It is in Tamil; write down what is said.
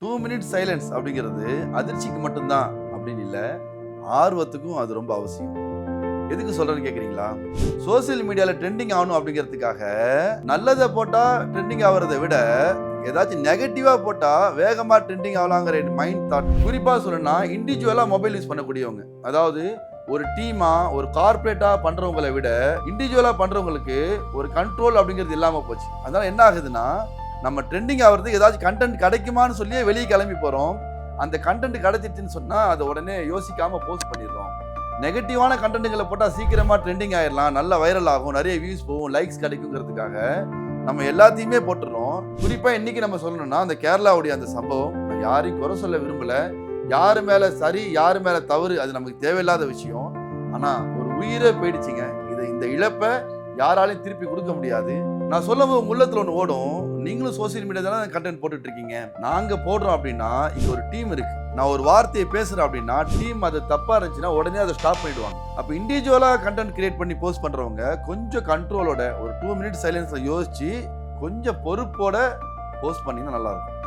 2 மினிட் சைலன்ஸ் அப்படிங்கிறது அதிர்ச்சிக்கு மட்டும்தான் அப்படின்னு இல்லை, ஆர்வத்துக்கும் அது ரொம்ப அவசியம். எதுக்கு சொல்றேன்னு கேட்குறீங்களா? சோசியல் மீடியாவில் ட்ரெண்டிங் ஆகணும் அப்படிங்கிறதுக்காக நல்லதை போட்டால் ட்ரெண்டிங் ஆகிறத விட ஏதாச்சும் நெகட்டிவாக போட்டால் வேகமாக ட்ரெண்டிங் ஆகலாங்கிற மைண்ட் தாட். குறிப்பாக சொல்லணும்னா இண்டிவிஜுவலாக மொபைல் யூஸ் பண்ணக்கூடியவங்க, அதாவது ஒரு டீமா ஒரு கார்பரேட்டா பண்றவங்களை விட இண்டிவிஜுவலா பண்றவங்களுக்கு ஒரு கண்ட்ரோல் அப்படிங்கிறது இல்லாம போச்சு. அதனால என்ன ஆகுதுன்னா, நம்ம ட்ரெண்டிங் ஆகிறதுக்கு ஏதாச்சும் கண்டென்ட் கிடைக்குமான்னு சொல்லியே வெளியே கிளம்பி போறோம். அந்த கண்டென்ட் கிடைச்சிருச்சுன்னு சொன்னா அதை உடனே யோசிக்காம போஸ்ட் பண்ணிடுறோம். நெகட்டிவான கண்டென்ட்டுகளை போட்டால் சீக்கிரமா ட்ரெண்டிங் ஆயிடலாம், நல்ல வைரல் ஆகும், நிறைய வியூஸ் போகும், லைக்ஸ் கிடைக்குங்கிறதுக்காக நம்ம எல்லாத்தையுமே போட்டுறோம். குறிப்பா இன்னைக்கு நம்ம சொல்லணும்னா, அந்த கேரளாவுடைய அந்த சம்பவம், நான் யாரையும் குறை சொல்ல விரும்பல, யாரு மேல சரி யாரு மேல தவறு அது நமக்கு தேவையில்லாத விஷயம். ஆனா ஒரு உயிரே போயிடுச்சுங்க. இந்த இழப்பை யாராலையும் திருப்பி கொடுக்க முடியாது. நான் சொல்லும் போது உள்ளத்துல ஒன்று ஓடும், நீங்களும் சோசியல் மீடியா தானே கண்டென்ட் போட்டுட்டு இருக்கீங்க, நாங்க போடுறோம் அப்படின்னா இங்க ஒரு டீம் இருக்கு, நான் ஒரு வார்த்தையை பேசுறேன் அப்படின்னா டீம் அது தப்பா இருந்துச்சுன்னா உடனே அதை ஸ்டாப் பண்ணிடுவாங்க. அப்ப இண்டிவிஜுவலா கண்டென்ட் கிரியேட் பண்ணி போஸ்ட் பண்றவங்க கொஞ்சம் கண்ட்ரோலோட ஒரு 2 மினிட் சைலன்ஸ்ல யோசிச்சு கொஞ்சம் பொறுப்போட போஸ்ட் பண்ணீங்கன்னா நல்லா இருக்கும்.